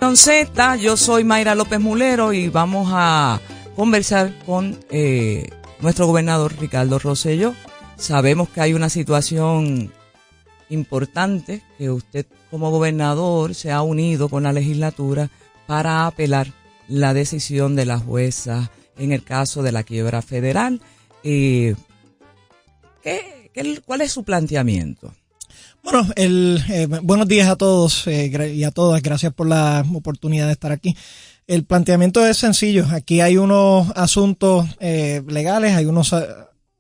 Nación Z, yo soy Mayra López Mulero y vamos a conversar con nuestro gobernador Ricardo Rosselló. Sabemos que hay una situación importante, que usted como gobernador se ha unido con la legislatura para apelar la decisión de la jueza en el caso de la quiebra federal. ¿Cuál es su planteamiento? Bueno, buenos días a todos y a todas. Gracias por la oportunidad de estar aquí. El planteamiento es sencillo. Aquí hay unos asuntos legales, hay unos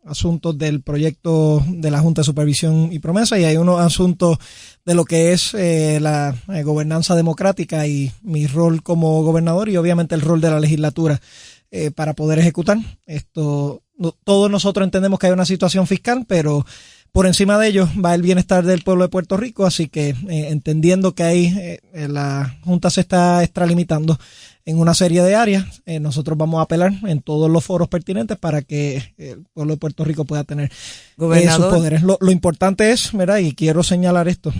asuntos del proyecto de la Junta de Supervisión y Promesa y hay unos asuntos de lo que es la gobernanza democrática y mi rol como gobernador y obviamente el rol de la legislatura para poder ejecutar esto. Todos nosotros entendemos que hay una situación fiscal, pero por encima de ello va el bienestar del pueblo de Puerto Rico, así que entendiendo que ahí la Junta se está extralimitando en una serie de áreas, nosotros vamos a apelar en todos los foros pertinentes para que el pueblo de Puerto Rico pueda tener sus poderes. Lo importante es, ¿verdad? Y quiero señalar esto,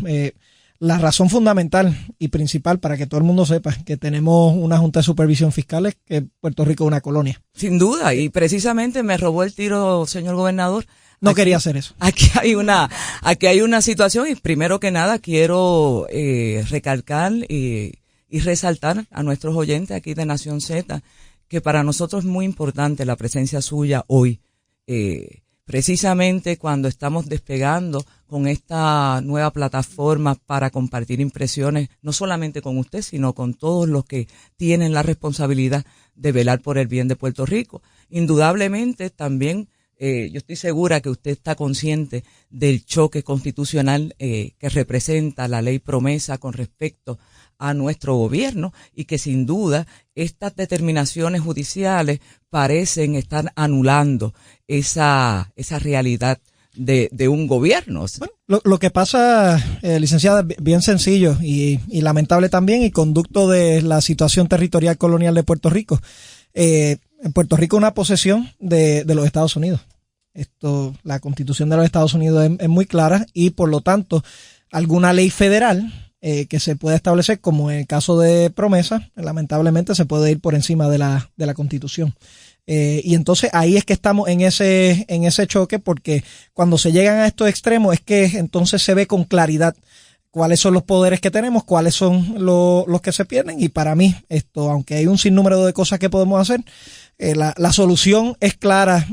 la razón fundamental y principal para que todo el mundo sepa que tenemos una Junta de Supervisión Fiscal es que Puerto Rico es una colonia. Sin duda, y precisamente me robó el tiro, señor gobernador. No quería hacer eso. Aquí hay una situación y primero que nada quiero recalcar y resaltar a nuestros oyentes aquí de Nación Z que para nosotros es muy importante la presencia suya hoy, precisamente cuando estamos despegando con esta nueva plataforma para compartir impresiones, no solamente con usted, sino con todos los que tienen la responsabilidad de velar por el bien de Puerto Rico. Indudablemente también yo estoy segura que usted está consciente del choque constitucional que representa la ley promesa con respecto a nuestro gobierno y que sin duda estas determinaciones judiciales parecen estar anulando esa realidad de un gobierno. Bueno, lo que pasa, licenciada, bien sencillo y lamentable también y conducto de la situación territorial colonial de Puerto Rico. En Puerto Rico una posesión de los Estados Unidos. La Constitución de los Estados Unidos es muy clara y por lo tanto alguna ley federal que se pueda establecer, como en el caso de promesa, lamentablemente se puede ir por encima de la Constitución. Y entonces ahí es que estamos en ese choque, porque cuando se llegan a estos extremos es que entonces se ve con claridad cuáles son los poderes que tenemos, cuáles son los que se pierden. Y para mí, aunque hay un sinnúmero de cosas que podemos hacer, la solución es clara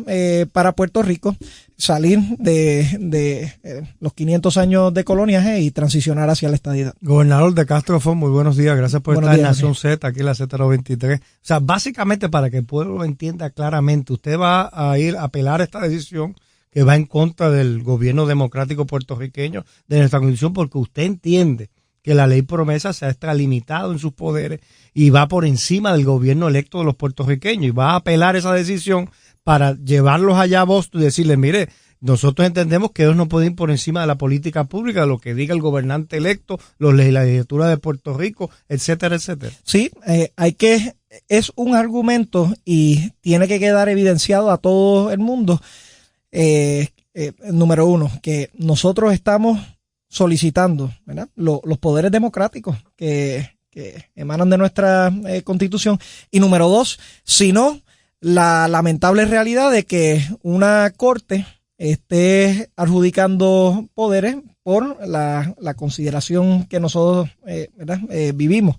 para Puerto Rico, salir de los 500 años de coloniaje y transicionar hacia la estadidad. Gobernador de Castro Fon, muy buenos días, gracias por estar en Nación Z, aquí en la Z93. O sea, básicamente para que el pueblo lo entienda claramente, usted va a ir a apelar esta decisión que va en contra del gobierno democrático puertorriqueño, de nuestra constitución, porque usted entiende que la ley promesa se ha extralimitado en sus poderes y va por encima del gobierno electo de los puertorriqueños y va a apelar esa decisión para llevarlos allá a Boston y decirles, mire, nosotros entendemos que ellos no pueden ir por encima de la política pública, de lo que diga el gobernante electo, la legislatura de Puerto Rico, etcétera, etcétera. Sí, es un argumento y tiene que quedar evidenciado a todo el mundo. Número uno, que nosotros estamos solicitando, ¿verdad?, los poderes democráticos que emanan de nuestra Constitución. Y número dos, sino la lamentable realidad de que una corte esté adjudicando poderes por la consideración que nosotros vivimos.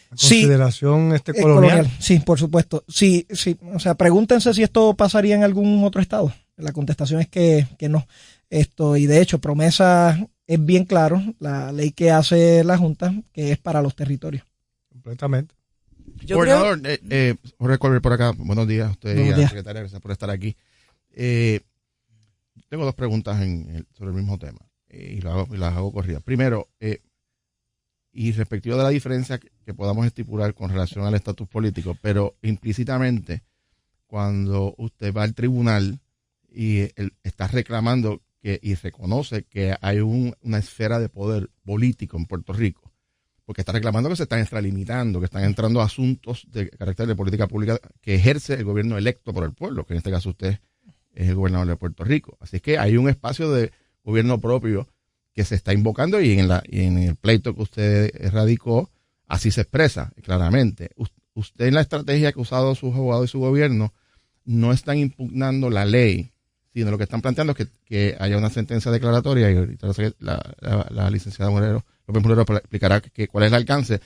Consideración colonial. Sí, por supuesto. Sí, o sea, pregúntense si esto pasaría en algún otro estado. La contestación es que no. Y de hecho, promesa es bien claro, la ley que hace la Junta, que es para los territorios. Completamente. Gobernador, Jorge Colbert por acá. Buenos días a usted y a la secretaria, gracias por estar aquí. Tengo dos preguntas sobre el mismo tema y las hago corridas. Primero, y respectivo de la diferencia que podamos estipular con relación al estatus político, pero implícitamente cuando usted va al tribunal y está reclamando y reconoce que hay una esfera de poder político en Puerto Rico, porque está reclamando que se están extralimitando, que están entrando asuntos de carácter de política pública que ejerce el gobierno electo por el pueblo, que en este caso usted es el gobernador de Puerto Rico. Así es que hay un espacio de gobierno propio que se está invocando y en el pleito que usted radicó así se expresa claramente. Usted en la estrategia que ha usado sus abogados y su gobierno no están impugnando la ley, sino lo que están planteando es que haya una sentencia declaratoria, y ahorita la licenciada López Mulero explicará cuál es el alcance.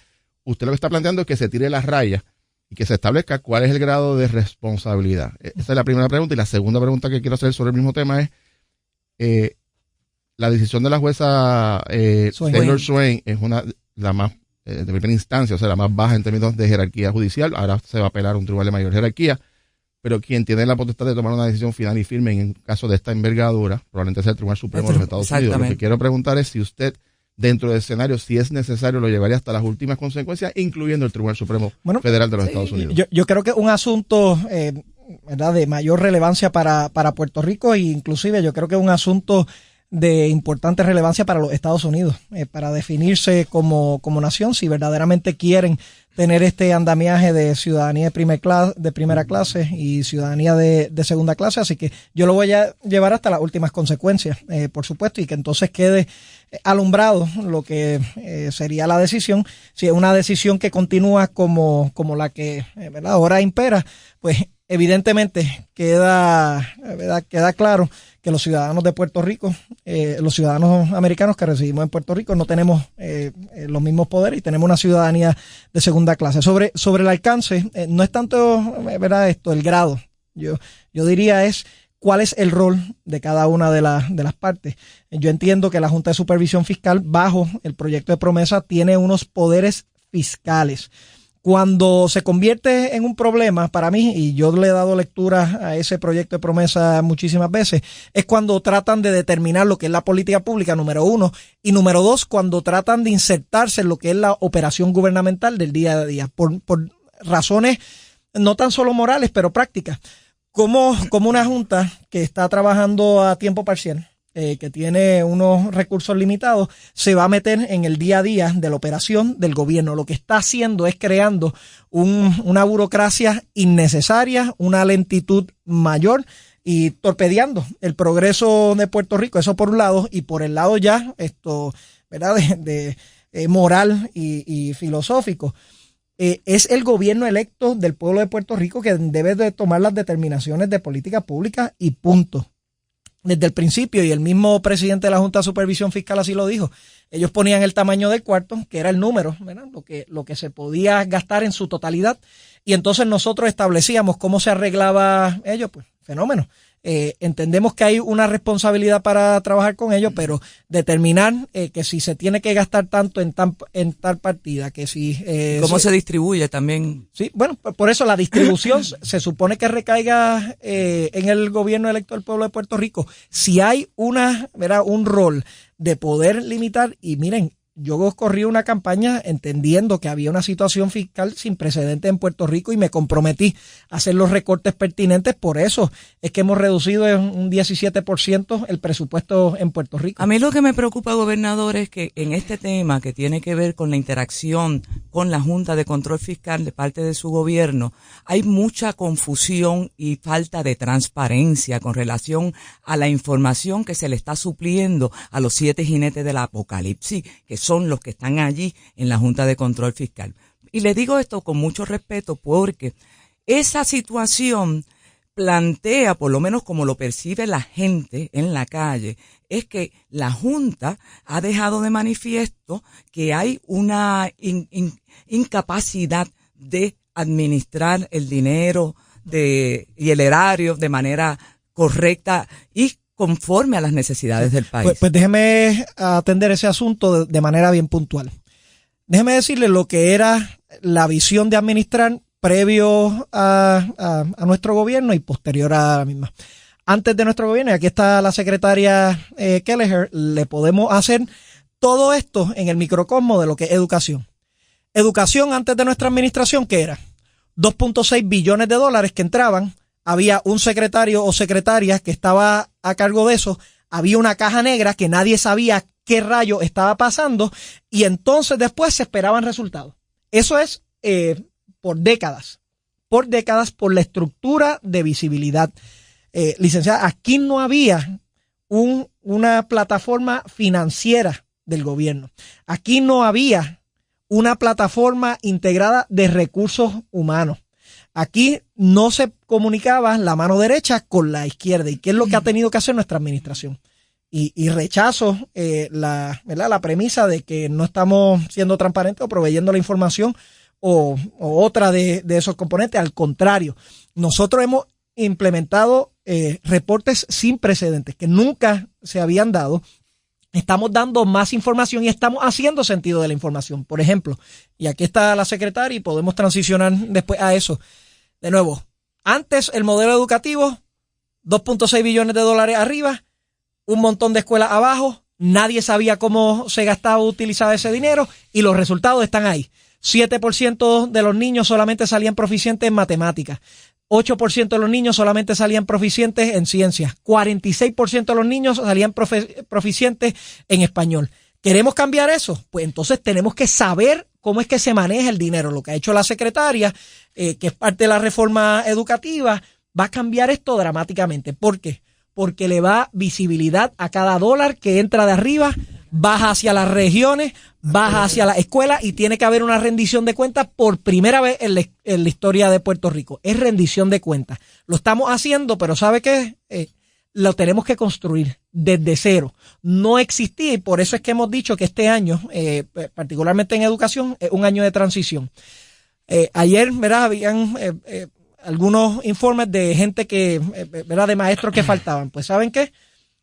Usted lo que está planteando es que se tire las rayas y que se establezca cuál es el grado de responsabilidad. Esa es la primera pregunta. Y la segunda pregunta que quiero hacer sobre el mismo tema es la decisión de la jueza Taylor Swain es la más de primera instancia, o sea, la más baja en términos de jerarquía judicial. Ahora se va a apelar a un tribunal de mayor jerarquía, pero quien tiene la potestad de tomar una decisión final y firme en un caso de esta envergadura probablemente sea el Tribunal Supremo de los Estados Unidos. Lo que quiero preguntar es si usted, dentro del escenario, si es necesario, lo llevaría hasta las últimas consecuencias, incluyendo el Tribunal Supremo Federal de los Estados Unidos. Yo creo que un asunto ¿verdad?, de mayor relevancia para Puerto Rico, e inclusive yo creo que es un asunto de importante relevancia para los Estados Unidos, para definirse como nación, si verdaderamente quieren tener este andamiaje de ciudadanía de primera clase y ciudadanía de segunda clase. Así que yo lo voy a llevar hasta las últimas consecuencias, por supuesto, y que entonces quede alumbrado lo que sería la decisión. Si es una decisión que continúa como la que ¿verdad?, ahora impera, pues evidentemente queda claro que los ciudadanos de Puerto Rico, los ciudadanos americanos que residimos en Puerto Rico, no tenemos los mismos poderes y tenemos una ciudadanía de segunda clase. Sobre el alcance, no es tanto, ¿verdad?, el grado. Yo diría es cuál es el rol de cada una de las partes. Yo entiendo que la Junta de Supervisión Fiscal, bajo el proyecto de promesa, tiene unos poderes fiscales. Cuando se convierte en un problema para mí, y yo le he dado lectura a ese proyecto de promesa muchísimas veces, es cuando tratan de determinar lo que es la política pública, número uno, y número dos, cuando tratan de insertarse en lo que es la operación gubernamental del día a día, por razones no tan solo morales, pero prácticas. Como una junta que está trabajando a tiempo parcial, que tiene unos recursos limitados, se va a meter en el día a día de la operación del gobierno. Lo que está haciendo es creando una burocracia innecesaria, una lentitud mayor y torpedeando el progreso de Puerto Rico. Eso por un lado, y por el lado ya ¿verdad?, de moral y filosófico. Es el gobierno electo del pueblo de Puerto Rico que debe de tomar las determinaciones de política pública y punto. Desde el principio, y el mismo presidente de la Junta de Supervisión Fiscal así lo dijo, ellos ponían el tamaño del cuarto, que era el número, ¿verdad?, lo que se podía gastar en su totalidad, y entonces nosotros establecíamos cómo se arreglaba ello, pues fenómeno. Entendemos que hay una responsabilidad para trabajar con ellos, pero determinar que si se tiene que gastar tanto en tal partida, que si... ¿Cómo se distribuye también? Sí, bueno, por eso la distribución se supone que recaiga en el gobierno electo del pueblo de Puerto Rico. Si hay un rol de poder limitar, y miren, yo corrí una campaña entendiendo que había una situación fiscal sin precedentes en Puerto Rico y me comprometí a hacer los recortes pertinentes. Por eso es que hemos reducido en un 17% el presupuesto en Puerto Rico. A mí lo que me preocupa, gobernador, es que en este tema que tiene que ver con la interacción con la Junta de Control Fiscal de parte de su gobierno, hay mucha confusión y falta de transparencia con relación a la información que se le está supliendo a los 7 jinetes del apocalipsis, que son los que están allí en la Junta de Control Fiscal. Y le digo esto con mucho respeto porque esa situación plantea, por lo menos como lo percibe la gente en la calle, es que la Junta ha dejado de manifiesto que hay una incapacidad de administrar el dinero y el erario de manera correcta y conforme a las necesidades del país. Pues déjeme atender ese asunto de manera bien puntual. Déjeme decirle lo que era la visión de administrar previo a nuestro gobierno y posterior a la misma. Antes de nuestro gobierno, y aquí está la secretaria Kelleher, le podemos hacer todo esto en el microcosmo de lo que es educación. Educación antes de nuestra administración, ¿qué era? 2.6 billones de dólares que entraban. Había un secretario o secretaria que estaba a cargo de eso, había una caja negra que nadie sabía qué rayo estaba pasando y entonces después se esperaban resultados. Eso es por décadas, por la estructura de visibilidad. Licenciada, aquí no había una plataforma financiera del gobierno. Aquí no había una plataforma integrada de recursos humanos. Aquí no se comunicaba la mano derecha con la izquierda. ¿Y qué es lo que ha tenido que hacer nuestra administración? Y rechazo la premisa de que no estamos siendo transparentes o proveyendo la información o otra de esos componentes. Al contrario, nosotros hemos implementado reportes sin precedentes que nunca se habían dado. Estamos dando más información y estamos haciendo sentido de la información. Por ejemplo, y aquí está la secretaria y podemos transicionar después a eso. De nuevo, antes el modelo educativo, $2.6 billones arriba, un montón de escuelas abajo, nadie sabía cómo se gastaba o utilizaba ese dinero y los resultados están ahí. 7% de los niños solamente salían proficientes en matemáticas. 8% de los niños solamente salían proficientes en ciencias. 46% de los niños salían proficientes en español. ¿Queremos cambiar eso? Pues entonces tenemos que saber cómo es que se maneja el dinero. Lo que ha hecho la secretaria, que es parte de la reforma educativa, va a cambiar esto dramáticamente. ¿Por qué? Porque le va visibilidad a cada dólar que entra de arriba, baja hacia las regiones, baja hacia la escuela y tiene que haber una rendición de cuentas por primera vez en la historia de Puerto Rico. Es rendición de cuentas. Lo estamos haciendo, pero ¿sabe qué? Lo tenemos que construir desde cero. No existía y por eso es que hemos dicho que este año, particularmente en educación, es un año de transición. Ayer, ¿verdad? Habían algunos informes de gente que, ¿verdad? De maestros que faltaban. Pues ¿saben qué?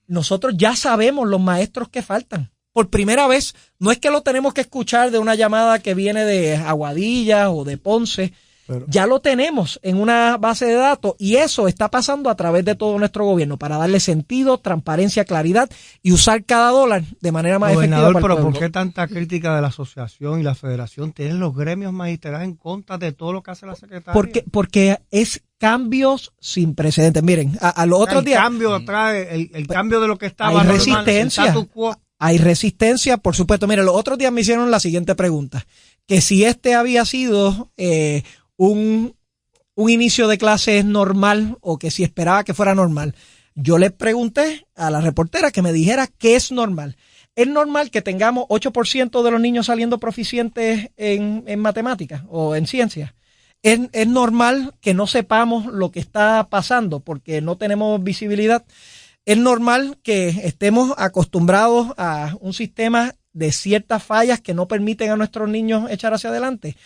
Nosotros ya sabemos los maestros que faltan. Por primera vez, no es que lo tenemos que escuchar de una llamada que viene de Aguadilla o de Ponce. Pero ya lo tenemos en una base de datos y eso está pasando a través de todo nuestro gobierno para darle sentido, transparencia, claridad y usar cada dólar de manera más efectiva. Pero ¿por qué tanta crítica de la asociación y la federación? ¿Tienen los gremios magistrales en contra de todo lo que hace la secretaria? Porque es cambios sin precedentes. Miren, a los otros días... El cambio de lo que estaba... Hay resistencia. Hay resistencia, por supuesto. Miren, los otros días me hicieron la siguiente pregunta. Que si este había sido... un inicio de clases normal o que si esperaba que fuera normal. Yo le pregunté a la reportera que me dijera qué es normal. ¿Es normal que tengamos 8% de los niños saliendo proficientes en matemáticas o en ciencias? ¿Es normal que no sepamos lo que está pasando porque no tenemos visibilidad? ¿Es normal que estemos acostumbrados a un sistema de ciertas fallas que no permiten a nuestros niños echar hacia adelante?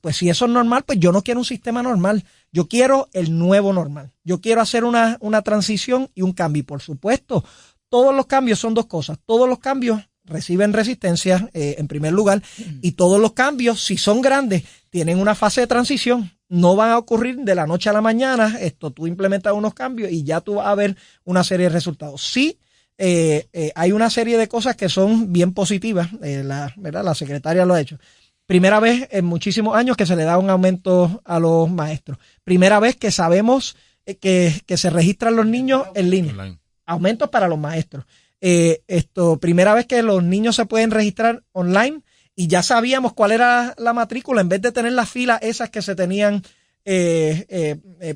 Pues si eso es normal, pues yo no quiero un sistema normal. Yo quiero el nuevo normal. Yo quiero hacer una transición y un cambio. Y por supuesto, todos los cambios son dos cosas. Todos los cambios reciben resistencia, en primer lugar, y todos los cambios, si son grandes, tienen una fase de transición. No van a ocurrir de la noche a la mañana. Tú implementas unos cambios y ya tú vas a ver una serie de resultados. Sí, hay una serie de cosas que son bien positivas. ¿Verdad? La secretaria lo ha hecho. Primera vez en muchísimos años que se le da un aumento a los maestros. Primera vez que sabemos que se registran los niños en línea. Online. Aumentos para los maestros. Primera vez que los niños se pueden registrar online y ya sabíamos cuál era la matrícula en vez de tener las filas esas que se tenían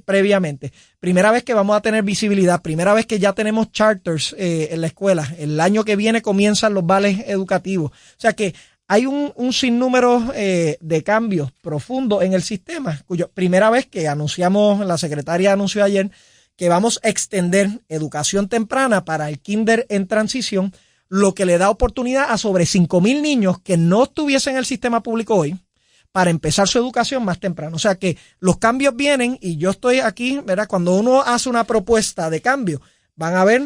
previamente. Primera vez que vamos a tener visibilidad. Primera vez que ya tenemos charters en la escuela. El año que viene comienzan los vales educativos. O sea que hay un sinnúmero de cambios profundos en el sistema, cuyo primera vez que la secretaria anunció ayer que vamos a extender educación temprana para el kinder en transición, lo que le da oportunidad a sobre 5,000 niños que no estuviesen en el sistema público hoy para empezar su educación más temprano. O sea que los cambios vienen y yo estoy aquí, ¿verdad? Cuando uno hace una propuesta de cambio, van a haber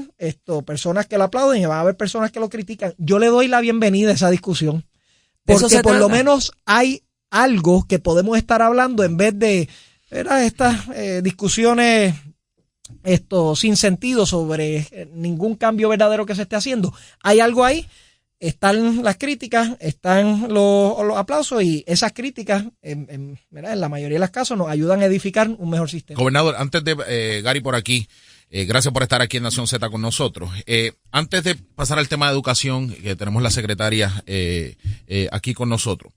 personas que lo aplauden y van a haber personas que lo critican. Yo le doy la bienvenida a esa discusión. Porque por lo menos hay algo que podemos estar hablando en vez de, ¿verdad? Estas discusiones sin sentido sobre ningún cambio verdadero que se esté haciendo. Hay algo ahí, están las críticas, están los aplausos y esas críticas, ¿verdad? En la mayoría de los casos nos ayudan a edificar un mejor sistema. Gobernador, antes de Gary por aquí, gracias por estar aquí en Nación Z con nosotros. Antes de pasar al tema de educación, que tenemos la secretaria aquí con nosotros,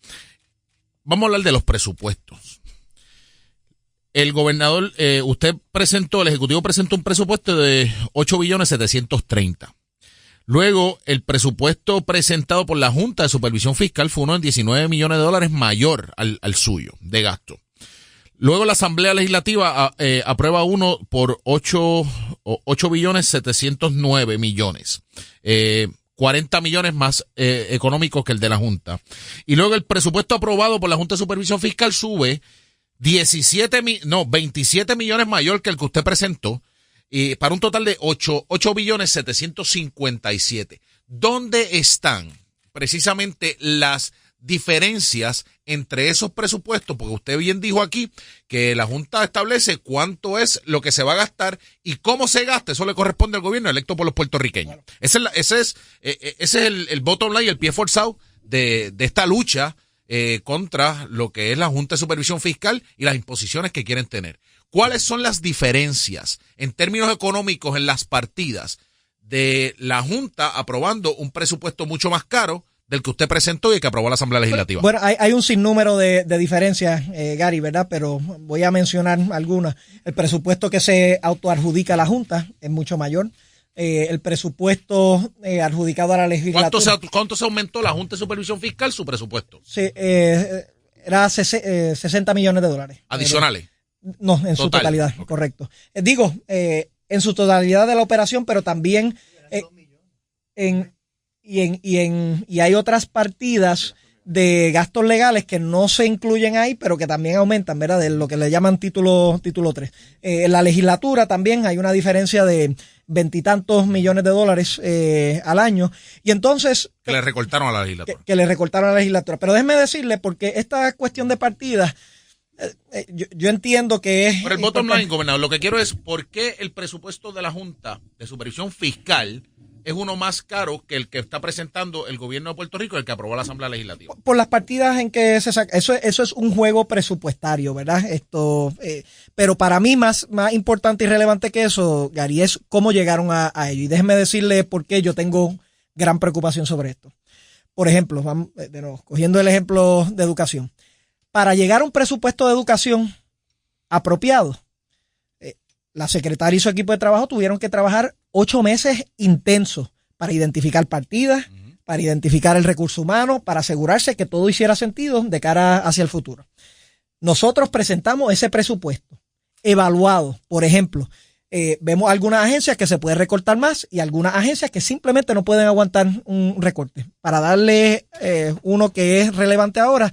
vamos a hablar de los presupuestos. El gobernador, el Ejecutivo presentó un presupuesto de 8.730.000. Luego, el presupuesto presentado por la Junta de Supervisión Fiscal fue uno de $19 millones mayor al suyo de gasto. Luego la Asamblea Legislativa aprueba uno por 8.709 millones. 40 millones más económicos que el de la Junta. Y luego el presupuesto aprobado por la Junta de Supervisión Fiscal sube 27 millones mayor que el que usted presentó, y para un total de 8.757. ¿Dónde están precisamente las diferencias entre esos presupuestos? Porque usted bien dijo aquí que la Junta establece cuánto es lo que se va a gastar y cómo se gasta. Eso le corresponde al gobierno electo por los puertorriqueños. Ese es el bottom line, el pie forzado de esta lucha contra lo que es la Junta de Supervisión Fiscal y las imposiciones que quieren tener. ¿Cuáles son las diferencias en términos económicos en las partidas de la Junta aprobando un presupuesto mucho más caro del que usted presentó y que aprobó la Asamblea Legislativa? Bueno, hay un sinnúmero de diferencias, Gary, ¿verdad? Pero voy a mencionar algunas. El presupuesto que se autoadjudica a la Junta es mucho mayor. El presupuesto adjudicado a la legislatura. ¿Cuánto se aumentó la Junta de Supervisión Fiscal su presupuesto? Sí, era 60 millones de dólares. ¿Adicionales? No, en su totalidad, okay. Correcto. Digo, en su totalidad de la operación, pero también y hay otras partidas de gastos legales que no se incluyen ahí, pero que también aumentan, ¿verdad? De lo que le llaman título 3. En la legislatura también hay una diferencia de veintitantos millones de dólares al año. Y entonces... Que le recortaron a la legislatura. Que le recortaron a la legislatura. Pero déjeme decirle, porque esta cuestión de partidas... Yo entiendo que es... Pero el bottom line, gobernador, lo que quiero es por qué el presupuesto de la Junta de Supervisión Fiscal es uno más caro que el que está presentando el gobierno de Puerto Rico, el que aprobó la Asamblea Legislativa. Por las partidas en que se saca. Eso es un juego presupuestario, ¿verdad? Pero para mí más importante y relevante que eso, Gary, es cómo llegaron a ello. Y déjeme decirle por qué yo tengo gran preocupación sobre esto. Por ejemplo, vamos de nuevo, cogiendo el ejemplo de educación. Para llegar a un presupuesto de educación apropiado, la secretaria y su equipo de trabajo tuvieron que trabajar 8 meses intensos para identificar partidas, para identificar el recurso humano, para asegurarse que todo hiciera sentido de cara hacia el futuro. Nosotros presentamos ese presupuesto evaluado. Por ejemplo, vemos algunas agencias que se puede recortar más y algunas agencias que simplemente no pueden aguantar un recorte. Para darle uno que es relevante ahora,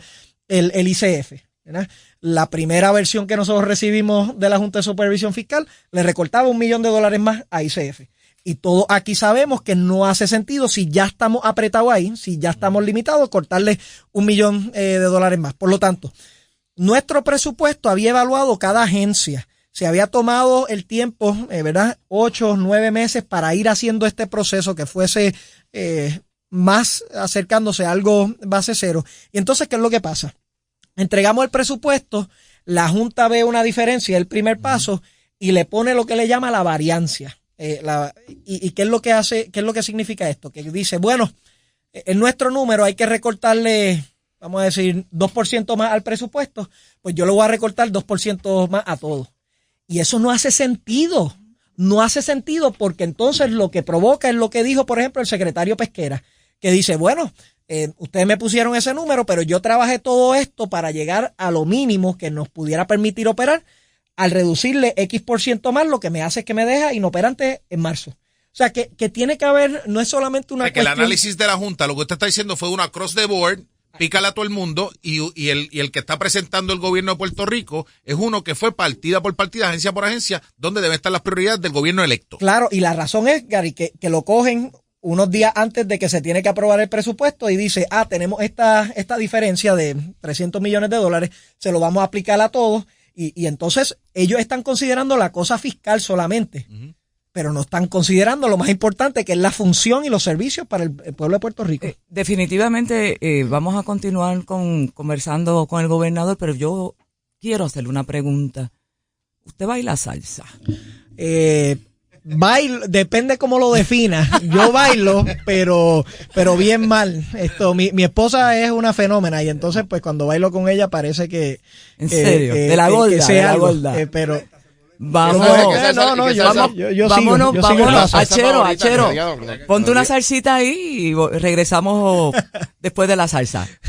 el ICF, ¿verdad? La primera versión que nosotros recibimos de la Junta de Supervisión Fiscal le recortaba $1 millón más a ICF. Y todos aquí sabemos que no hace sentido, si ya estamos apretados ahí, si ya estamos limitados, cortarle $1 millón más. Por lo tanto, nuestro presupuesto había evaluado cada agencia. Se había tomado el tiempo, ¿verdad? 8 o 9 meses para ir haciendo este proceso que fuese más acercándose a algo base cero. Y entonces, ¿qué es lo que pasa? Entregamos el presupuesto, la Junta ve una diferencia, el primer paso, y le pone lo que le llama la variancia. ¿Y qué es lo que hace? ¿Qué es lo que significa esto? Que dice, bueno, en nuestro número hay que recortarle, vamos a decir, 2% más al presupuesto, pues yo le voy a recortar 2% más a todo. Y eso no hace sentido. No hace sentido porque entonces lo que provoca es lo que dijo, por ejemplo, el secretario Pesquera, que dice, bueno, ustedes me pusieron ese número, pero yo trabajé todo esto para llegar a lo mínimo que nos pudiera permitir operar, al reducirle X% más, lo que me hace es que me deja inoperante en marzo. O sea, que tiene que haber, no es solamente una cuestión... Que el análisis de la Junta, lo que usted está diciendo fue una cross the board, pícale a todo el mundo, y el que está presentando el gobierno de Puerto Rico es uno que fue partida por partida, agencia por agencia, donde deben estar las prioridades del gobierno electo. Claro, y la razón es, Gary, que lo cogen unos días antes de que se tiene que aprobar el presupuesto y dice, tenemos esta diferencia de $300 millones, se lo vamos a aplicar a todos, y entonces ellos están considerando la cosa fiscal solamente, pero no están considerando lo más importante, que es la función y los servicios para el pueblo de Puerto Rico. Definitivamente vamos a continuar conversando con el gobernador, pero yo quiero hacerle una pregunta. ¿Usted baila salsa? Bailo, depende cómo lo defina. Yo bailo, pero bien mal. Mi esposa es una fenómena y entonces pues cuando bailo con ella parece que... ¿En serio? De la gorda, que sea de la algo, gorda. pero Vámonos, Achero. Ponte una salsita ahí y regresamos después de la salsa.